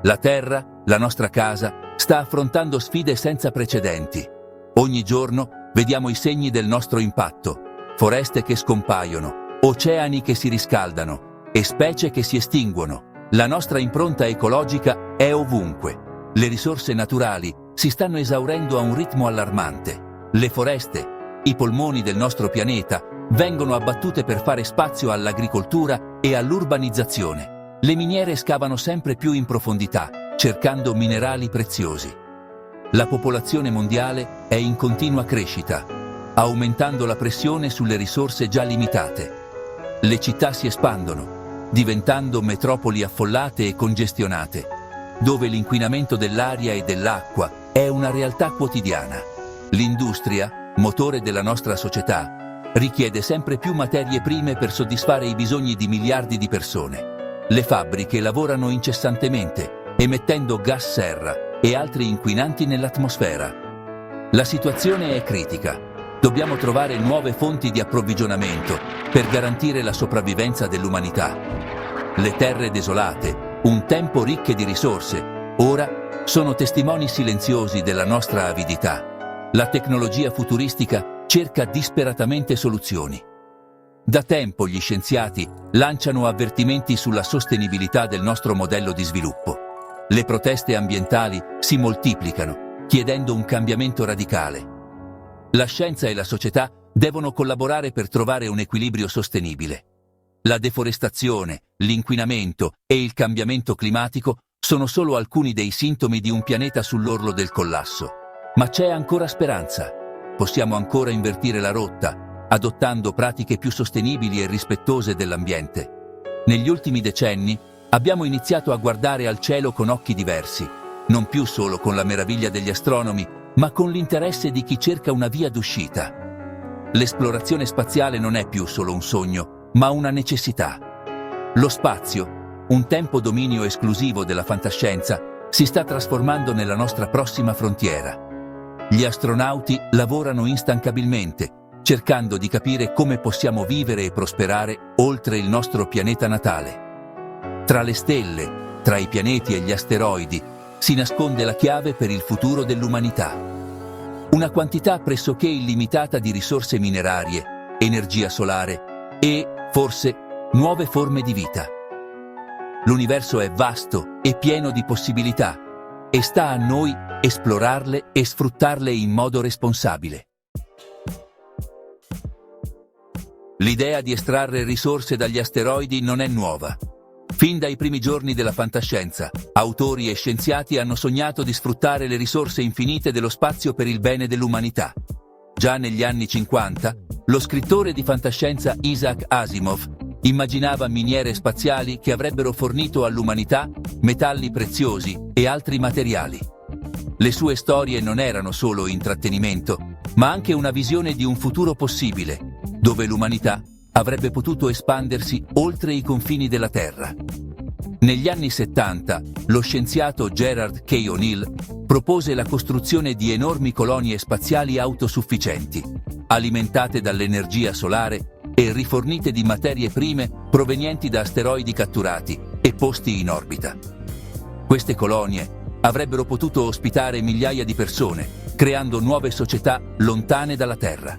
La Terra, la nostra casa, sta affrontando sfide senza precedenti. Ogni giorno vediamo i segni del nostro impatto: foreste che scompaiono, oceani che si riscaldano e specie che si estinguono. La nostra impronta ecologica è ovunque. Le risorse naturali si stanno esaurendo a un ritmo allarmante. Le foreste, i polmoni del nostro pianeta, vengono abbattute per fare spazio all'agricoltura e all'urbanizzazione. Le miniere scavano sempre più in profondità, cercando minerali preziosi. La popolazione mondiale è in continua crescita, aumentando la pressione sulle risorse già limitate. Le città si espandono, diventando metropoli affollate e congestionate, dove l'inquinamento dell'aria e dell'acqua è una realtà quotidiana. L'industria, motore della nostra società, richiede sempre più materie prime per soddisfare i bisogni di miliardi di persone. Le fabbriche lavorano incessantemente, emettendo gas serra e altri inquinanti nell'atmosfera. La situazione è critica. Dobbiamo trovare nuove fonti di approvvigionamento per garantire la sopravvivenza dell'umanità. Le terre desolate, un tempo ricche di risorse, ora sono testimoni silenziosi della nostra avidità. La tecnologia futuristica cerca disperatamente soluzioni. Da tempo gli scienziati lanciano avvertimenti sulla sostenibilità del nostro modello di sviluppo. Le proteste ambientali si moltiplicano, chiedendo un cambiamento radicale. La scienza e la società devono collaborare per trovare un equilibrio sostenibile. La deforestazione, l'inquinamento e il cambiamento climatico sono solo alcuni dei sintomi di un pianeta sull'orlo del collasso. Ma c'è ancora speranza. Possiamo ancora invertire la rotta, adottando pratiche più sostenibili e rispettose dell'ambiente. Negli ultimi decenni abbiamo iniziato a guardare al cielo con occhi diversi, non più solo con la meraviglia degli astronomi, ma con l'interesse di chi cerca una via d'uscita. L'esplorazione spaziale non è più solo un sogno, ma una necessità. Lo spazio, un tempo dominio esclusivo della fantascienza, si sta trasformando nella nostra prossima frontiera. Gli astronauti lavorano instancabilmente, cercando di capire come possiamo vivere e prosperare oltre il nostro pianeta natale. Tra le stelle, tra i pianeti e gli asteroidi, si nasconde la chiave per il futuro dell'umanità. Una quantità pressoché illimitata di risorse minerarie, energia solare e, forse, nuove forme di vita. L'universo è vasto e pieno di possibilità e sta a noi esplorarle e sfruttarle in modo responsabile. L'idea di estrarre risorse dagli asteroidi non è nuova. Fin dai primi giorni della fantascienza, autori e scienziati hanno sognato di sfruttare le risorse infinite dello spazio per il bene dell'umanità. Già negli anni 50, lo scrittore di fantascienza Isaac Asimov immaginava miniere spaziali che avrebbero fornito all'umanità metalli preziosi e altri materiali. Le sue storie non erano solo intrattenimento, ma anche una visione di un futuro possibile, dove l'umanità avrebbe potuto espandersi oltre i confini della Terra. Negli anni 70, lo scienziato Gerard K. O'Neill propose la costruzione di enormi colonie spaziali autosufficienti, alimentate dall'energia solare e rifornite di materie prime provenienti da asteroidi catturati e posti in orbita. Queste colonie avrebbero potuto ospitare migliaia di persone, creando nuove società lontane dalla Terra.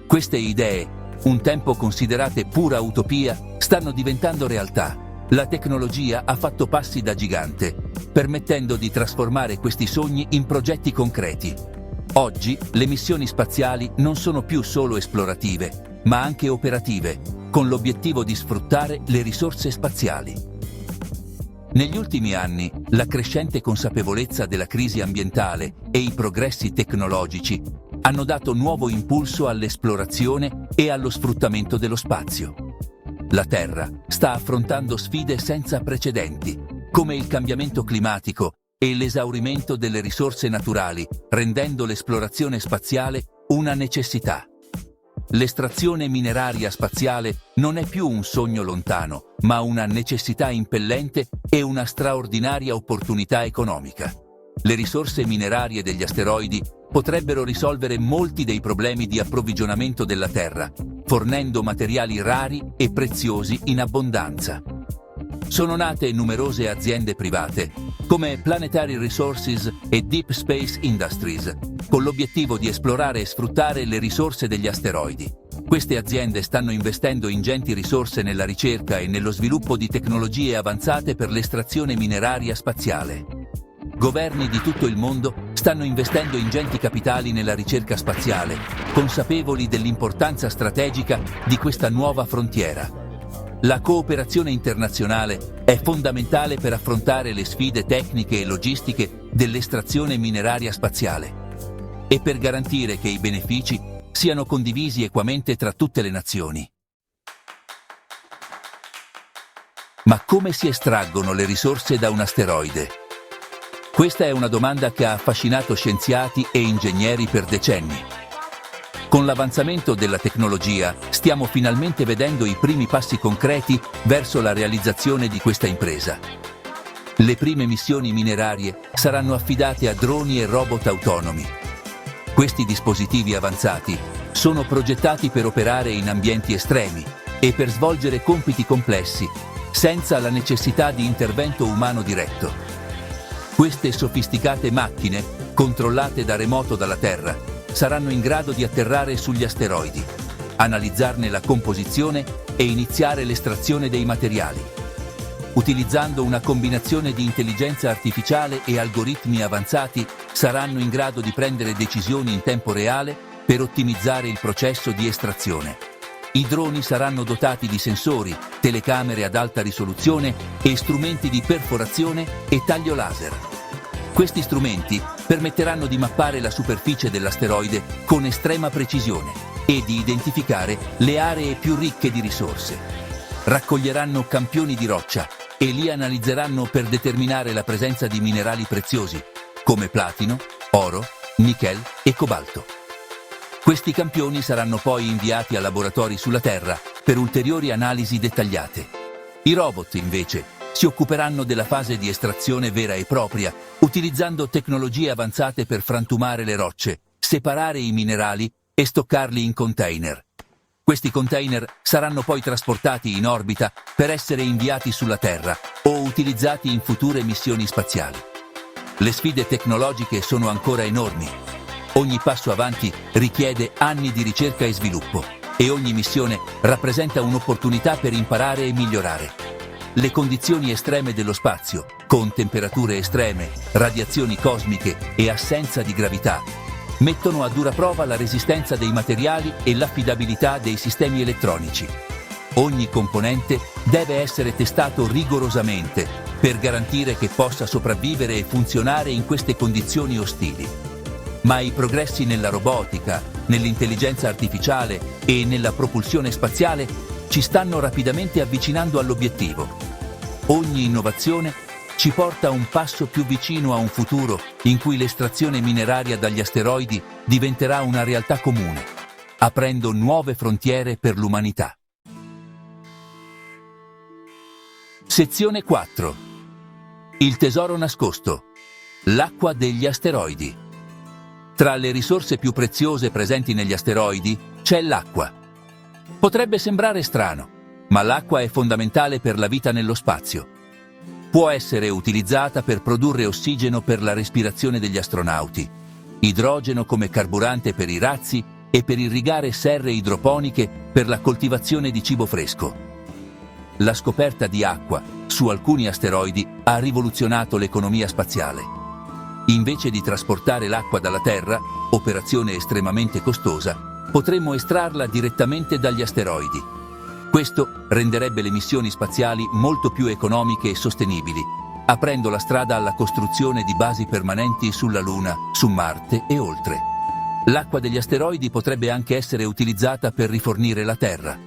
Queste idee, un tempo considerate pura utopia, stanno diventando realtà. La tecnologia ha fatto passi da gigante, permettendo di trasformare questi sogni in progetti concreti. Oggi le missioni spaziali non sono più solo esplorative, ma anche operative, con l'obiettivo di sfruttare le risorse spaziali. Negli ultimi anni, la crescente consapevolezza della crisi ambientale e i progressi tecnologici hanno dato nuovo impulso all'esplorazione e allo sfruttamento dello spazio. La Terra sta affrontando sfide senza precedenti, come il cambiamento climatico e l'esaurimento delle risorse naturali, rendendo l'esplorazione spaziale una necessità. L'estrazione mineraria spaziale non è più un sogno lontano, ma una necessità impellente e una straordinaria opportunità economica. Le risorse minerarie degli asteroidi potrebbero risolvere molti dei problemi di approvvigionamento della Terra, fornendo materiali rari e preziosi in abbondanza. Sono nate numerose aziende private come Planetary Resources e Deep Space Industries, con l'obiettivo di esplorare e sfruttare le risorse degli asteroidi. Queste aziende stanno investendo ingenti risorse nella ricerca e nello sviluppo di tecnologie avanzate per l'estrazione mineraria spaziale. Governi di tutto il mondo stanno investendo ingenti capitali nella ricerca spaziale, consapevoli dell'importanza strategica di questa nuova frontiera. La cooperazione internazionale è fondamentale per affrontare le sfide tecniche e logistiche dell'estrazione mineraria spaziale e per garantire che i benefici siano condivisi equamente tra tutte le nazioni. Ma come si estraggono le risorse da un asteroide? Questa è una domanda che ha affascinato scienziati e ingegneri per decenni. Con l'avanzamento della tecnologia stiamo finalmente vedendo i primi passi concreti verso la realizzazione di questa impresa. Le prime missioni minerarie saranno affidate a droni e robot autonomi. Questi dispositivi avanzati sono progettati per operare in ambienti estremi e per svolgere compiti complessi senza la necessità di intervento umano diretto. Queste sofisticate macchine, controllate da remoto dalla Terra, saranno in grado di atterrare sugli asteroidi, analizzarne la composizione e iniziare l'estrazione dei materiali. Utilizzando una combinazione di intelligenza artificiale e algoritmi avanzati, saranno in grado di prendere decisioni in tempo reale per ottimizzare il processo di estrazione. I droni saranno dotati di sensori, telecamere ad alta risoluzione e strumenti di perforazione e taglio laser. Questi strumenti permetteranno di mappare la superficie dell'asteroide con estrema precisione e di identificare le aree più ricche di risorse. Raccoglieranno campioni di roccia e li analizzeranno per determinare la presenza di minerali preziosi, come platino, oro, nichel e cobalto. Questi campioni saranno poi inviati a laboratori sulla Terra per ulteriori analisi dettagliate. I robot, invece, si occuperanno della fase di estrazione vera e propria, utilizzando tecnologie avanzate per frantumare le rocce, separare i minerali e stoccarli in container. Questi container saranno poi trasportati in orbita per essere inviati sulla Terra o utilizzati in future missioni spaziali. Le sfide tecnologiche sono ancora enormi. Ogni passo avanti richiede anni di ricerca e sviluppo e ogni missione rappresenta un'opportunità per imparare e migliorare. Le condizioni estreme dello spazio, con temperature estreme, radiazioni cosmiche e assenza di gravità, mettono a dura prova la resistenza dei materiali e l'affidabilità dei sistemi elettronici. Ogni componente deve essere testato rigorosamente per garantire che possa sopravvivere e funzionare in queste condizioni ostili. Ma i progressi nella robotica, nell'intelligenza artificiale e nella propulsione spaziale ci stanno rapidamente avvicinando all'obiettivo. Ogni innovazione ci porta un passo più vicino a un futuro in cui l'estrazione mineraria dagli asteroidi diventerà una realtà comune, aprendo nuove frontiere per l'umanità. Sezione 4. Il tesoro nascosto. L'acqua degli asteroidi. Tra le risorse più preziose presenti negli asteroidi c'è l'acqua. Potrebbe sembrare strano, ma l'acqua è fondamentale per la vita nello spazio. Può essere utilizzata per produrre ossigeno per la respirazione degli astronauti, idrogeno come carburante per i razzi e per irrigare serre idroponiche per la coltivazione di cibo fresco. La scoperta di acqua su alcuni asteroidi ha rivoluzionato l'economia spaziale. Invece di trasportare l'acqua dalla Terra, operazione estremamente costosa, potremmo estrarla direttamente dagli asteroidi. Questo renderebbe le missioni spaziali molto più economiche e sostenibili, aprendo la strada alla costruzione di basi permanenti sulla Luna, su Marte e oltre. L'acqua degli asteroidi potrebbe anche essere utilizzata per rifornire la Terra.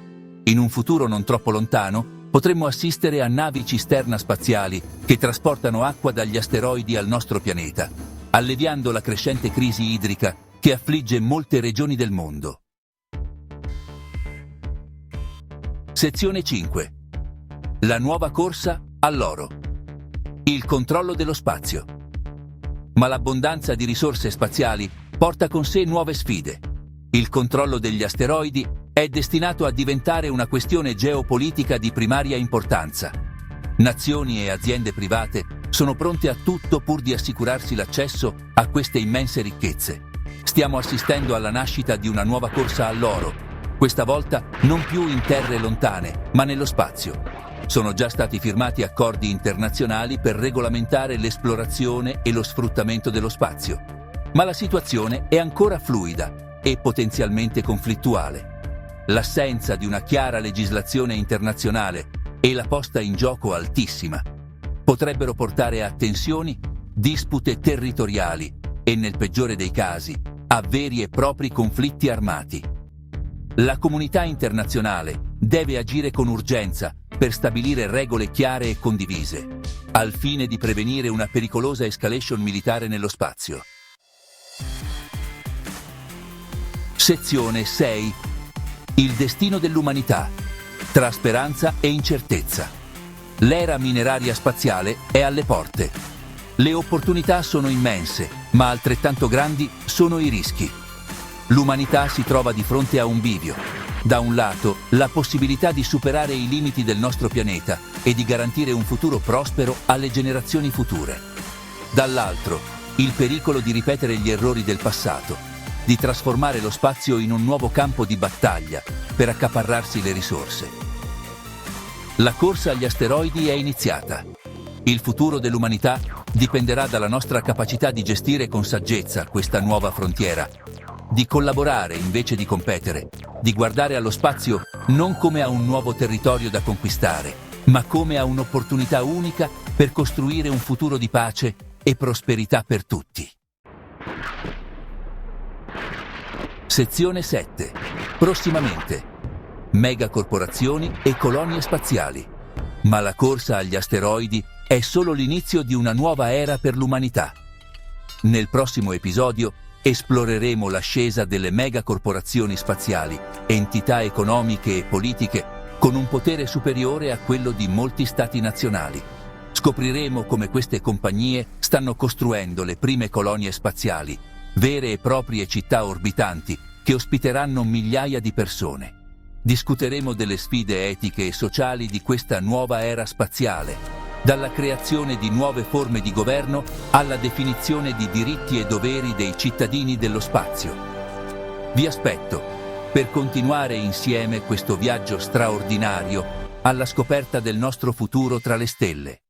In un futuro non troppo lontano, potremmo assistere a navi cisterna spaziali che trasportano acqua dagli asteroidi al nostro pianeta, alleviando la crescente crisi idrica che affligge molte regioni del mondo. Sezione 5. La nuova corsa all'oro. Il controllo dello spazio. Ma l'abbondanza di risorse spaziali porta con sé nuove sfide. Il controllo degli asteroidi è destinato a diventare una questione geopolitica di primaria importanza. Nazioni e aziende private sono pronte a tutto pur di assicurarsi l'accesso a queste immense ricchezze. Stiamo assistendo alla nascita di una nuova corsa all'oro, questa volta non più in terre lontane, ma nello spazio. Sono già stati firmati accordi internazionali per regolamentare l'esplorazione e lo sfruttamento dello spazio. Ma la situazione è ancora fluida e potenzialmente conflittuale. L'assenza di una chiara legislazione internazionale e la posta in gioco altissima potrebbero portare a tensioni, dispute territoriali e, nel peggiore dei casi, a veri e propri conflitti armati. La comunità internazionale deve agire con urgenza per stabilire regole chiare e condivise, al fine di prevenire una pericolosa escalation militare nello spazio. Sezione 6. Il destino dell'umanità. Tra speranza e incertezza. L'era mineraria spaziale è alle porte. Le opportunità sono immense, ma altrettanto grandi sono i rischi. L'umanità si trova di fronte a un bivio. Da un lato, la possibilità di superare i limiti del nostro pianeta e di garantire un futuro prospero alle generazioni future. Dall'altro, il pericolo di ripetere gli errori del passato, di trasformare lo spazio in un nuovo campo di battaglia per accaparrarsi le risorse. La corsa agli asteroidi è iniziata. Il futuro dell'umanità dipenderà dalla nostra capacità di gestire con saggezza questa nuova frontiera, di collaborare invece di competere, di guardare allo spazio non come a un nuovo territorio da conquistare, ma come a un'opportunità unica per costruire un futuro di pace e prosperità per tutti. Sezione 7. Prossimamente. Megacorporazioni e colonie spaziali. Ma la corsa agli asteroidi è solo l'inizio di una nuova era per l'umanità. Nel prossimo episodio esploreremo l'ascesa delle megacorporazioni spaziali, entità economiche e politiche con un potere superiore a quello di molti stati nazionali. Scopriremo come queste compagnie stanno costruendo le prime colonie spaziali, vere e proprie città orbitanti che ospiteranno migliaia di persone. Discuteremo delle sfide etiche e sociali di questa nuova era spaziale, dalla creazione di nuove forme di governo alla definizione di diritti e doveri dei cittadini dello spazio. Vi aspetto per continuare insieme questo viaggio straordinario alla scoperta del nostro futuro tra le stelle.